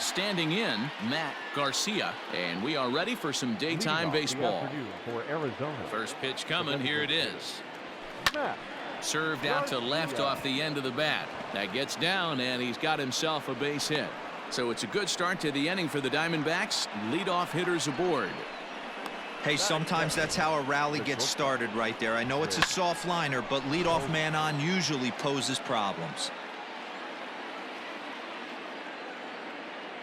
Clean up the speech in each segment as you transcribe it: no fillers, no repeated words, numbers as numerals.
standing in, Matt Garcia. And we are ready for some daytime baseball. For Arizona. First pitch coming. Here it is. Served out to left off the end of the bat. That gets down, and he's got himself a base hit. So it's a good start to the inning for the Diamondbacks. Leadoff hitters aboard. Hey, sometimes that's how a rally gets started right there. I know it's a soft liner, but leadoff man on usually poses problems.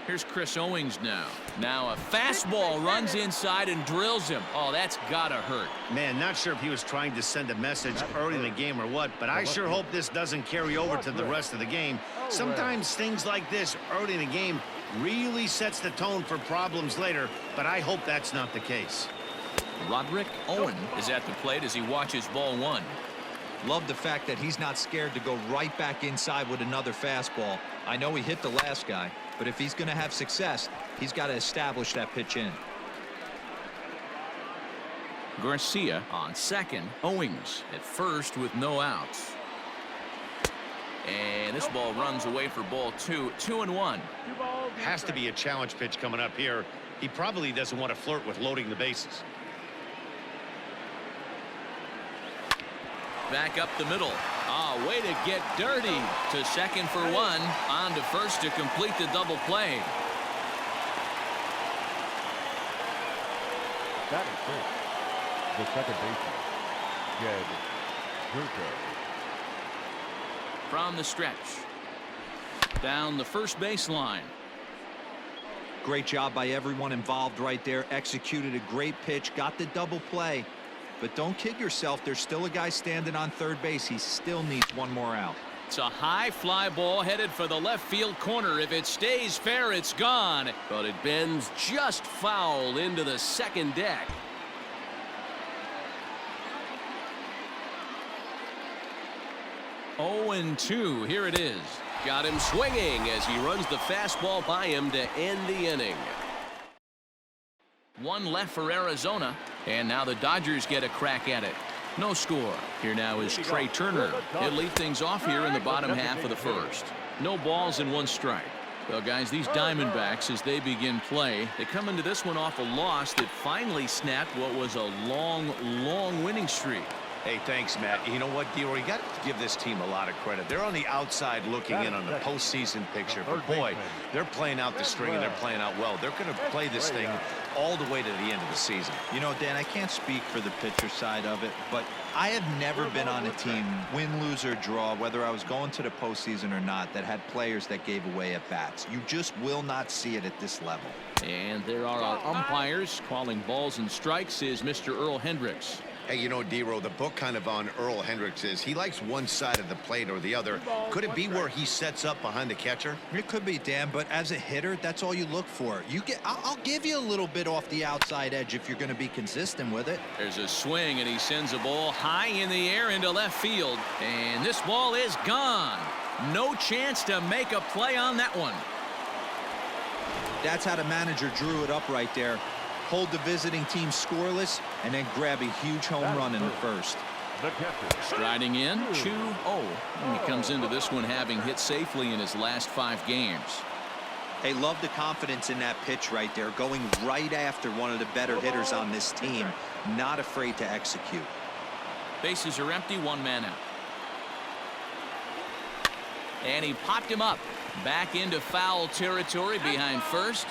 Here's Chris Owings now. Now a fastball runs inside and drills him. Oh, that's gotta hurt. Man, not sure if he was trying to send a message early in the game or what, but I sure hope this doesn't carry over to the rest of the game. Sometimes things like this early in the game really sets the tone for problems later, but I hope that's not the case. Roderick Owen is at the plate as he watches ball one. Love the fact that he's not scared to go right back inside with another fastball. I know he hit the last guy, but if he's going to have success, he's got to establish that pitch in. Garcia on second. Owings at first with no outs. And this ball runs away for ball two. 2-1. Has to be a challenge pitch coming up here. He probably doesn't want to flirt with loading the bases. Back up the middle. Oh, way to get dirty. To second for one. On to first to complete the double play. That is first. The second baseman, Jed Gurko. From the stretch. Down the first baseline. Great job by everyone involved right there. Executed a great pitch. Got the double play. But don't kid yourself. There's still a guy standing on third base. He still needs one more out. It's a high fly ball headed for the left field corner. If it stays fair, it's gone. But it bends just foul into the second deck. Oh, 0-2. Here it is. Got him swinging as he runs the fastball by him to end the inning. One left for Arizona, and now the Dodgers get a crack at it. No score. Here now is Trey Turner. He'll lead things off here in the bottom half of the first. No balls and one strike. Well, guys, these Diamondbacks, as they begin play, they come into this one off a loss that finally snapped what was a long winning streak. Hey, thanks, Matt. You know what, D-Roy, you got to give this team a lot of credit. They're on the outside looking in on the postseason picture. But, boy, they're playing out the string, and they're playing out well. They're going to play this thing all the way to the end of the season. You know, Dan, I can't speak for the pitcher side of it, but I have never been on a team, win, lose, or draw, whether I was going to the postseason or not, that had players that gave away at bats. You just will not see it at this level. And there are our umpires. Calling balls and strikes is Mr. Earl Hendricks. Hey, you know, D-Roy, the book kind of on Earl Hendricks is he likes one side of the plate or the other. Could it be where he sets up behind the catcher? It could be, Dan, but as a hitter, that's all you look for. I'll give you a little bit off the outside edge if you're going to be consistent with it. There's a swing, and he sends a ball high in the air into left field. And this ball is gone. No chance to make a play on that one. That's how the manager drew it up right there. Hold the visiting team scoreless, and then grab a huge home run in the first. Striding in, 2-0. And he comes into this one having hit safely in his last 5 games. Hey, love the confidence in that pitch right there, going right after one of the better hitters on this team, not afraid to execute. Bases are empty, 1 man out. And he popped him up. Back into foul territory behind first.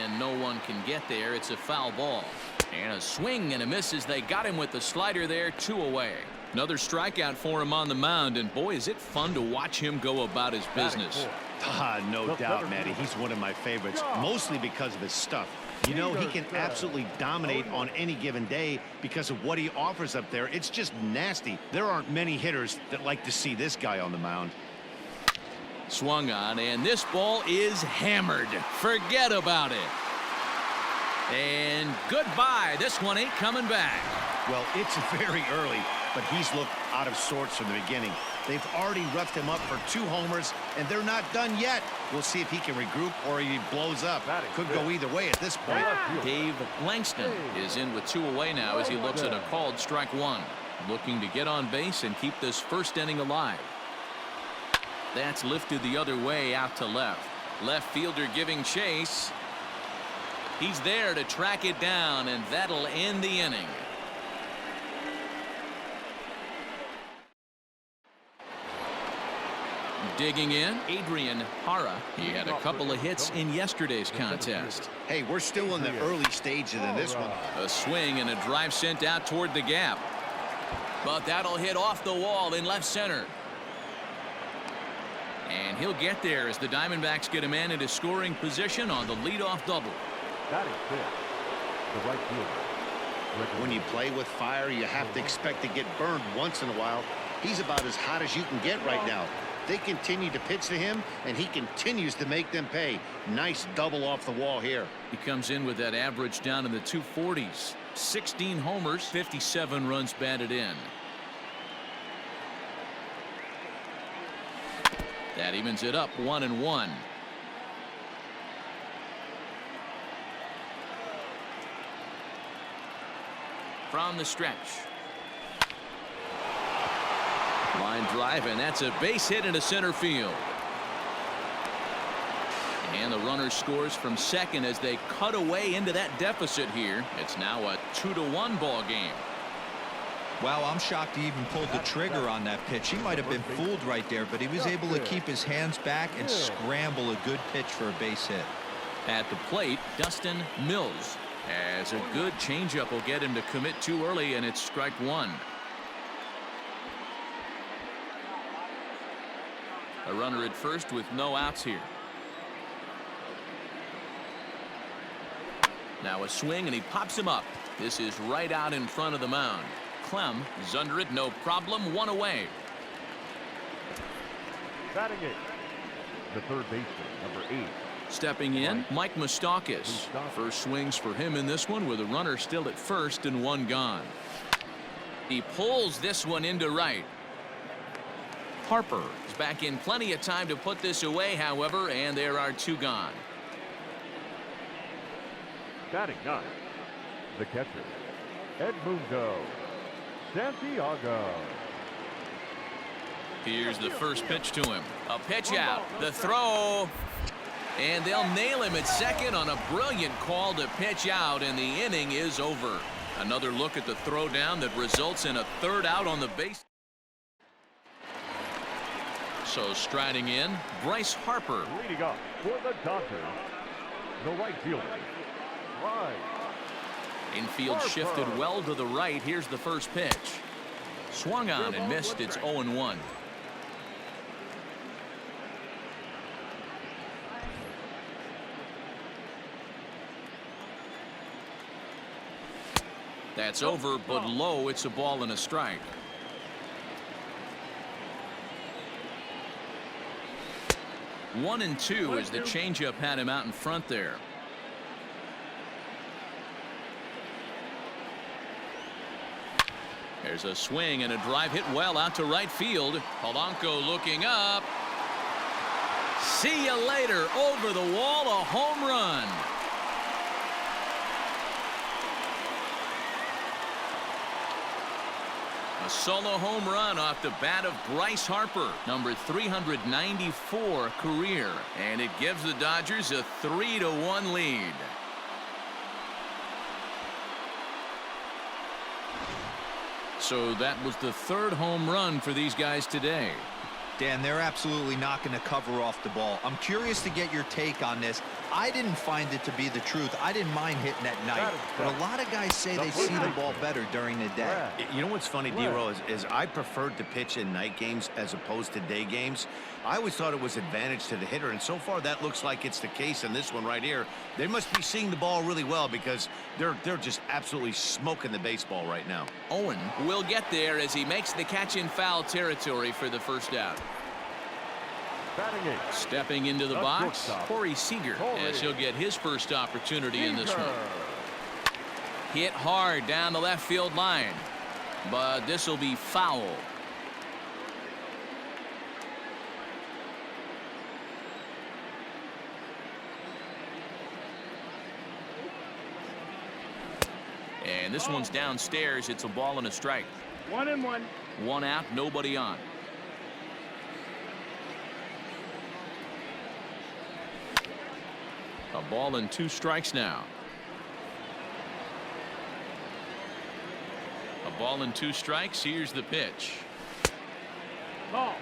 And no one can get there. It's a foul ball. And a swing and a miss as they got him with the slider there. 2 away. Another strikeout for him on the mound. And boy, is it fun to watch him go about his business. No doubt, Matty. He's one of my favorites, mostly because of his stuff. You know, he can absolutely dominate on any given day because of what he offers up there. It's just nasty. There aren't many hitters that like to see this guy on the mound. Swung on, and this ball is hammered. Forget about it. And goodbye. This one ain't coming back. Well, it's very early, but he's looked out of sorts from the beginning. They've already roughed him up for 2 homers, and they're not done yet. We'll see if he can regroup or he blows up. Could go either way at this point. Dave Langston is in with 2 away now as he looks at a called strike 1. Looking to get on base and keep this first inning alive. That's lifted the other way out to left. Left fielder giving chase. He's there to track it down, and that'll end the inning. Digging in, Adrian Hara. He had a couple of hits in yesterday's contest. Hey, we're still in the early stages of this one. A swing and a drive sent out toward the gap. But that'll hit off the wall in left center. And he'll get there as the Diamondbacks get a man into scoring position on the leadoff double. That is it. The right fielder. When you play with fire, you have to expect to get burned once in a while. He's about as hot as you can get right now. They continue to pitch to him, and he continues to make them pay. Nice double off the wall here. He comes in with that average down in the 240s. 16 homers, 57 runs batted in. That evens it up 1-1. From the stretch. Line drive, and that's a base hit into center field. And the runner scores from second as they cut away into that deficit here. It's now a 2-1 ball game. Wow, I'm shocked he even pulled the trigger on that pitch. He might have been fooled right there, but he was able to keep his hands back and scramble a good pitch for a base hit. At the plate, Dustin Mills. As a good changeup will get him to commit too early, and it's strike one. A runner at first with no outs here. Now a swing, and he pops him up. This is right out in front of the mound. Clem is under it, no problem, one away. Batting it. The third baseman, number 8. Stepping in, Mike Moustakas. First swings for him in this one with a runner still at first and one gone. He pulls this one into right. Harper is back in plenty of time to put this away, however, and there are two gone. Batting 9. The catcher, Edmundo Santiago. Here's the first pitch to him. A pitch out. The throw. And they'll nail him at second on a brilliant call to pitch out, and the inning is over. Another look at the throw down that results in a third out on the base. So striding in, Bryce Harper. Leading up for the Dodgers, the right fielder, Bryce. Infield Harper. shifted well to the right. Here's the first pitch. Swung on and missed. It's 0-1. That's over, but low. It's a ball and a strike. One and two as the changeup had him out in front there. There's a swing and a drive hit well out to right field. Polanco looking up. See you later. Over the wall, a home run. A solo home run off the bat of Bryce Harper, number 394 career, and it gives the Dodgers a 3-1 lead. So that was the third home run for these guys today. Dan, they're absolutely not going to cover off the ball. I'm curious to get your take on this. I didn't find it to be the truth. I didn't mind hitting at night, but a lot of guys say they see the ball better during the day. You know what's funny, D-Roll, is I preferred to pitch in night games as opposed to day games. I always thought it was advantage to the hitter, and so far that looks like it's the case in this one right here. They must be seeing the ball really well because they're just absolutely smoking the baseball right now. Owen will get there as he makes the catch in foul territory for the first out. Stepping into the box, Corey Seager, as he'll get his first opportunity in this one. Hit hard down the left field line, but this will be foul. And this one's downstairs. It's a ball and a strike. 1-1. One out, nobody on. Ball and 2 strikes now. A ball and 2 strikes. Here's the pitch. Ball.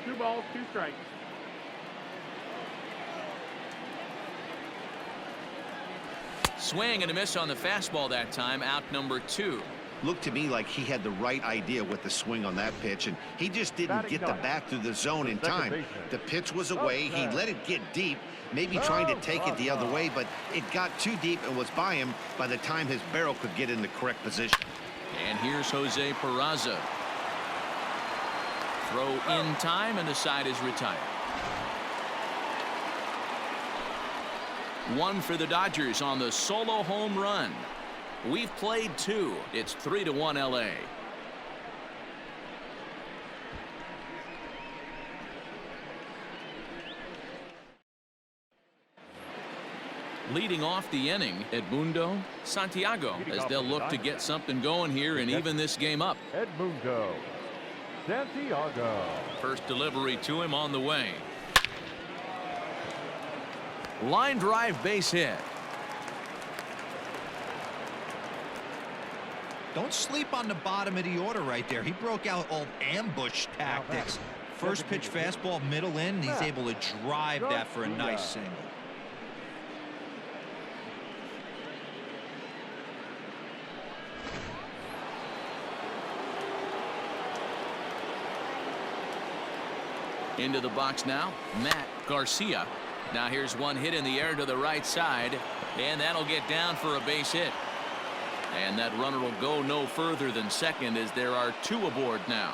2 balls, 2 strikes. Swing and a miss on the fastball that time. Out number 2. Looked to me like he had the right idea with the swing on that pitch, and he just didn't get the bat through the zone in time. The pitch was away. He let it get deep, maybe trying to take it the other way, but it got too deep and was by him by the time his barrel could get in the correct position. And here's Jose Peraza. Throw in time, and the side is retired. 1 for the Dodgers on the solo home run. We've played 2. It's 3-1 LA. Leading off the inning, Edmundo Santiago, as they'll look to get something going here and even this game up. Edmundo Santiago. First delivery to him on the way. Line drive, base hit. Don't sleep on the bottom of the order right there. He broke out old ambush tactics. First pitch fastball, middle in. He's able to drive that for a nice single. Into the box now, Matt Garcia. Now here's one hit in the air to the right side, and that'll get down for a base hit. And that runner will go no further than second, as there are 2 aboard now.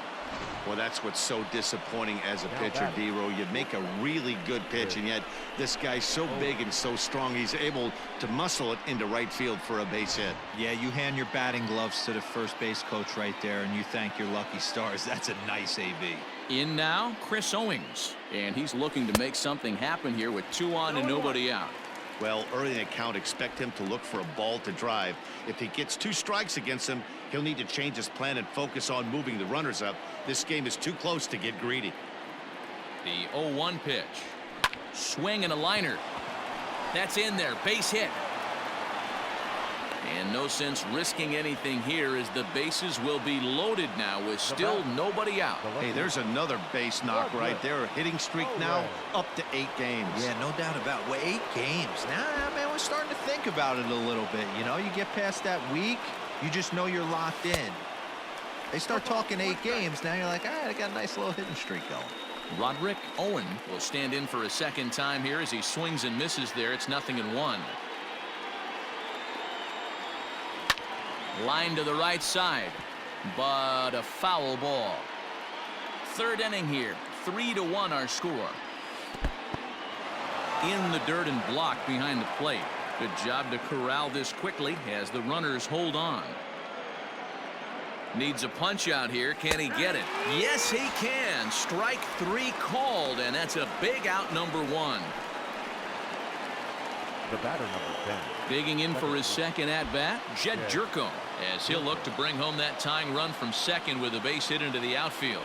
Well, that's what's so disappointing as a pitcher, D-Row. You make a really good pitch, and yet this guy's so big and so strong, he's able to muscle it into right field for a base hit. Yeah, you hand your batting gloves to the first base coach right there, and you thank your lucky stars. That's a nice AB. In now, Chris Owings, and he's looking to make something happen here with 2 on and nobody out. Well, early in the count, expect him to look for a ball to drive. If he gets 2 strikes against him, he'll need to change his plan and focus on moving the runners up. This game is too close to get greedy. The 0-1 pitch. Swing and a liner. That's in there. Base hit. And no sense risking anything here, as the bases will be loaded now with still nobody out. Hey, there's another base knock right there. A hitting streak now up to 8 games. Yeah, no doubt about it. 8 games. Nah, man, we're starting to think about it a little bit. You know, you get past that week, you just know you're locked in. They start talking 8 games, now you're like, all right, I got a nice little hitting streak going. Roderick Owen will stand in for a second time here as he swings and misses there. It's 0-1. Line to the right side, but a foul ball. 3rd inning here, 3-1 our score. In the dirt and blocked behind the plate. Good job to corral this quickly as the runners hold on. Needs a punch out here. Can he get it? Yes, he can. Strike 3 called, and that's a big out, number 1. The batter, number 10. Digging in for his second at-bat, Jed Jerko, as he'll look to bring home that tying run from second with a base hit into the outfield.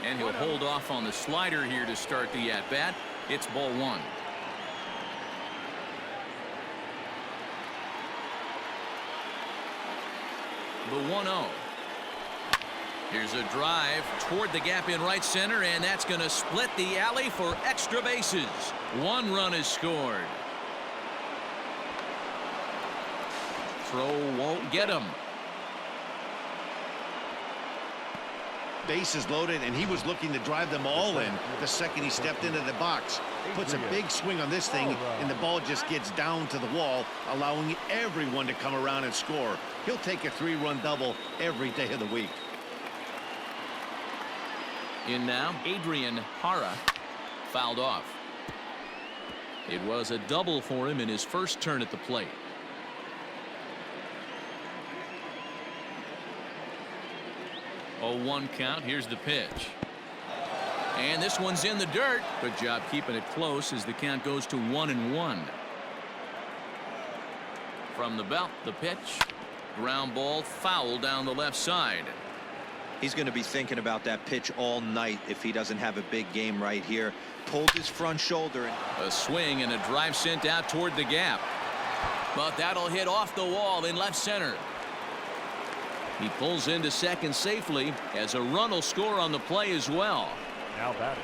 And he'll hold off on the slider here to start the at-bat. It's ball 1. The 1-0. Here's a drive toward the gap in right center, and that's going to split the alley for extra bases. 1 run is scored. Throw won't get him. Bases loaded, and he was looking to drive them all in the second he stepped into the box. Puts a big swing on this thing, and the ball just gets down to the wall, allowing everyone to come around and score. He'll take a 3-run double every day of the week. In now, Adrian Hara fouled off. It was a double for him in his first turn at the plate. 0-1 count. Here's the pitch. And this one's in the dirt. Good job keeping it close as the count goes to 1-1. From the belt, the pitch. Ground ball foul down the left side. He's going to be thinking about that pitch all night if he doesn't have a big game right here. Pulled his front shoulder. A swing and a drive sent out toward the gap. But that'll hit off the wall in left center. He pulls into second safely as a run will score on the play as well. Now batting.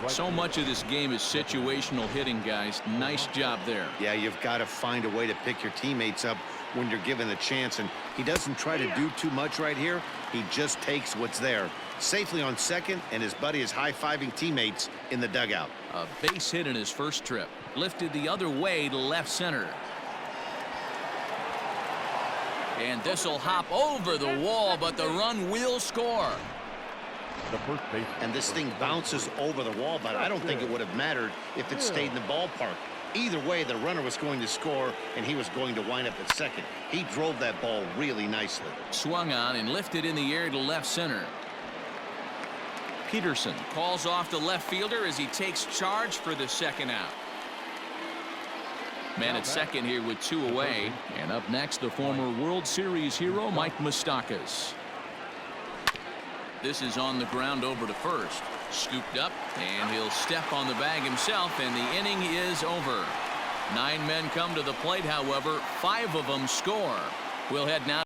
So much of this game is situational hitting, guys. Nice job there. Yeah, you've got to find a way to pick your teammates up when you're given the chance, and he doesn't try to do too much right here. He just takes what's there. Safely on second, and his buddy is high-fiving teammates in the dugout. A base hit in his first trip. Lifted the other way to left center. And this will hop over the wall, but the run will score. The first base. And this thing bounces over the wall, but I don't think it would have mattered if it stayed in the ballpark. Either way, the runner was going to score, and he was going to wind up at second. He drove that ball really nicely. Swung on and lifted in the air to left center. Peterson calls off the left fielder as he takes charge for the second out. Man at second here with 2 away. And up next, the former World Series hero, Mike Moustakas. This is on the ground over to first. Scooped up, and he'll step on the bag himself, and the inning is over. 9 men come to the plate, however. 5 of them score. We'll head now